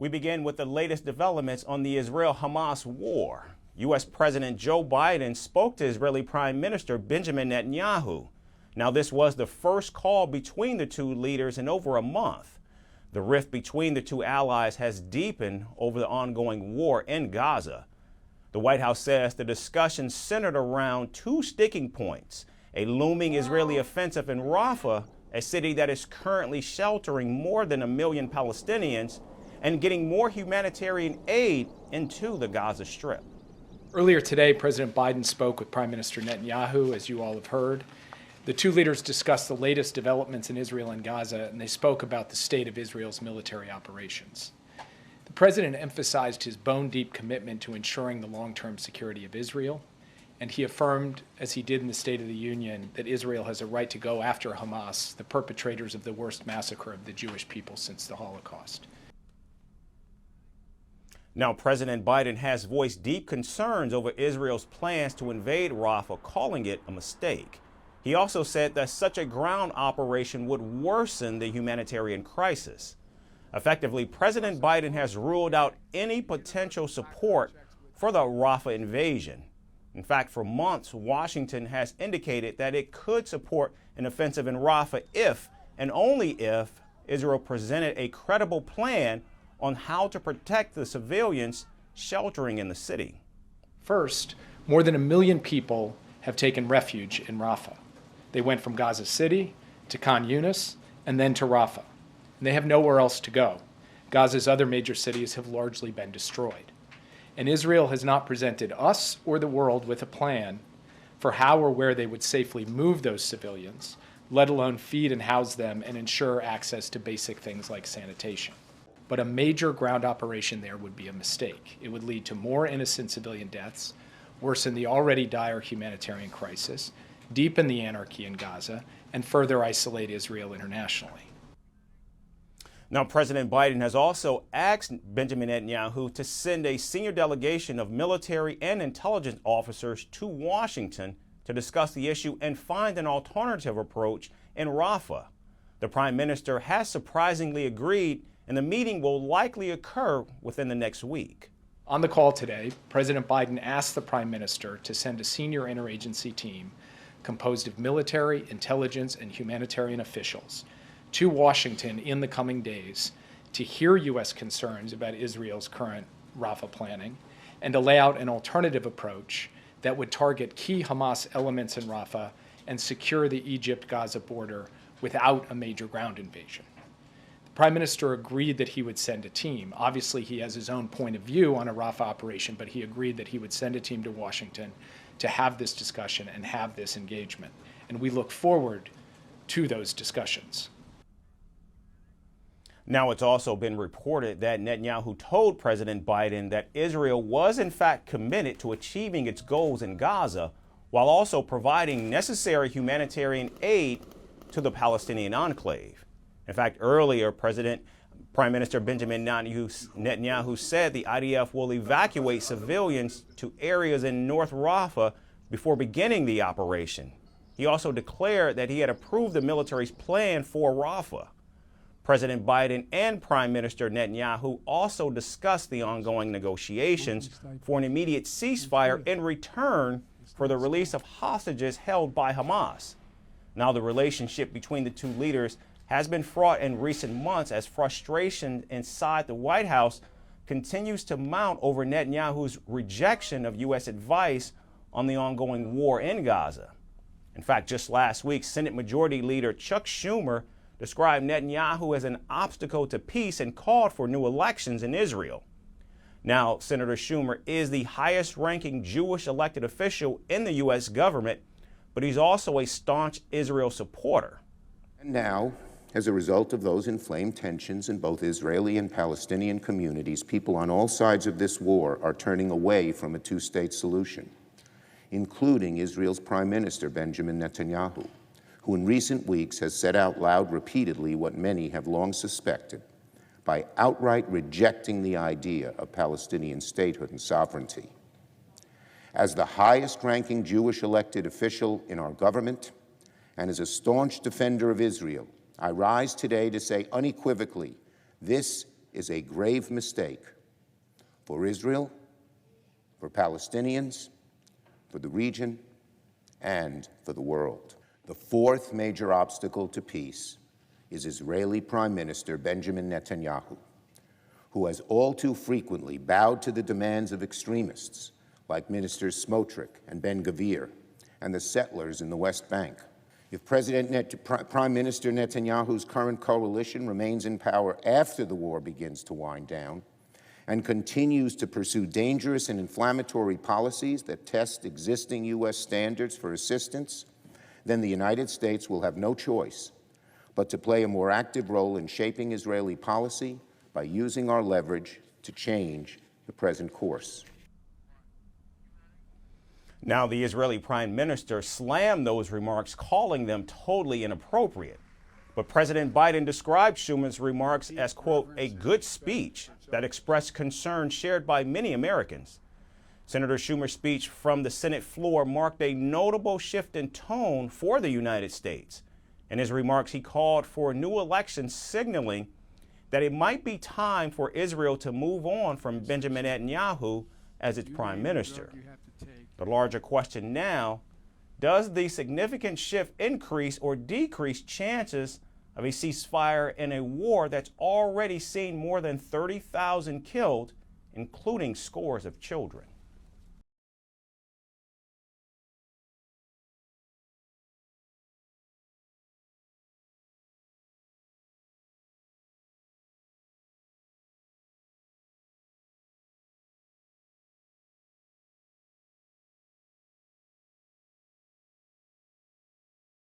We begin with the latest developments on the Israel-Hamas war. U.S. President Joe Biden spoke to Israeli Prime Minister Benjamin Netanyahu. Now, this was the first call between the two leaders in over a month. The rift between the two allies has deepened over the ongoing war in Gaza. The White House says the discussion centered around two sticking points: a looming Israeli offensive in Rafah, a city that is currently sheltering more than 1 million Palestinians, and getting more humanitarian aid into the Gaza Strip. Earlier today, President Biden spoke with Prime Minister Netanyahu, as you all have heard. The two leaders discussed the latest developments in Israel and Gaza, and they spoke about the state of Israel's military operations. The president emphasized his bone-deep commitment to ensuring the long-term security of Israel, and he affirmed, as he did in the State of the Union, that Israel has a right to go after Hamas, the perpetrators of the worst massacre of the Jewish people since the Holocaust. Now, President Biden has voiced deep concerns over Israel's plans to invade Rafah, calling it a mistake. He also said that such a ground operation would worsen the humanitarian crisis. Effectively, President Biden has ruled out any potential support for the Rafah invasion. In fact, for months, Washington has indicated that it could support an offensive in Rafah if, and only if, Israel presented a credible plan on how to protect the civilians sheltering in the city. First, more than 1 million people have taken refuge in Rafah. They went from Gaza City to Khan Yunis and then to Rafah. And they have nowhere else to go. Gaza's other major cities have largely been destroyed. And Israel has not presented us or the world with a plan for how or where they would safely move those civilians, let alone feed and house them and ensure access to basic things like sanitation. But a major ground operation there would be a mistake. It would lead to more innocent civilian deaths, worsen the already dire humanitarian crisis, deepen the anarchy in Gaza, and further isolate Israel internationally. Now, President Biden has also asked Benjamin Netanyahu to send a senior delegation of military and intelligence officers to Washington to discuss the issue and find an alternative approach in Rafah. The Prime Minister has surprisingly agreed, and the meeting will likely occur within the next week. On the call today, President Biden asked the Prime Minister to send a senior interagency team composed of military, intelligence, and humanitarian officials to Washington in the coming days to hear U.S. concerns about Israel's current Rafah planning and to lay out an alternative approach that would target key Hamas elements in Rafah and secure the Egypt-Gaza border without a major ground invasion. The Prime Minister agreed that he would send a team. Obviously, he has his own point of view on a Rafah operation, but he agreed that he would send a team to Washington to have this discussion and have this engagement. And we look forward to those discussions. Now, it's also been reported that Netanyahu told President Biden that Israel was in fact committed to achieving its goals in Gaza, while also providing necessary humanitarian aid to the Palestinian enclave. In fact, earlier, Prime Minister Benjamin Netanyahu said the IDF will evacuate civilians to areas in North Rafah before beginning the operation. He also declared that he had approved the military's plan for Rafah. President Biden and Prime Minister Netanyahu also discussed the ongoing negotiations for an immediate ceasefire in return for the release of hostages held by Hamas. Now, the relationship between the two leaders has been fraught in recent months as frustration inside the White House continues to mount over Netanyahu's rejection of U.S. advice on the ongoing war in Gaza. In fact, just last week, Senate Majority Leader Chuck Schumer described Netanyahu as an obstacle to peace and called for new elections in Israel. Now, Senator Schumer is the highest-ranking Jewish elected official in the U.S. government, but he's also a staunch Israel supporter. And now, as a result of those inflamed tensions in both Israeli and Palestinian communities, people on all sides of this war are turning away from a two-state solution, including Israel's Prime Minister Benjamin Netanyahu, who in recent weeks has said out loud repeatedly what many have long suspected, by outright rejecting the idea of Palestinian statehood and sovereignty. As the highest-ranking Jewish elected official in our government, and as a staunch defender of Israel, I rise today to say unequivocally, this is a grave mistake for Israel, for Palestinians, for the region, and for the world. The fourth major obstacle to peace is Israeli Prime Minister Benjamin Netanyahu, who has all too frequently bowed to the demands of extremists like Ministers Smotrich and Ben-Gvir and the settlers in the West Bank. If Prime Minister Netanyahu's current coalition remains in power after the war begins to wind down and continues to pursue dangerous and inflammatory policies that test existing U.S. standards for assistance, then the United States will have no choice but to play a more active role in shaping Israeli policy by using our leverage to change the present course. Now, the Israeli Prime Minister slammed those remarks, calling them totally inappropriate. But President Biden described Schumer's remarks as, quote, a good speech that expressed concerns shared by many Americans. Senator Schumer's speech from the Senate floor marked a notable shift in tone for the United States. In his remarks, he called for new elections, signaling that it might be time for Israel to move on from Benjamin Netanyahu as its prime minister. The larger question now, does the significant shift increase or decrease chances of a ceasefire in a war that's already seen more than 30,000 killed, including scores of children?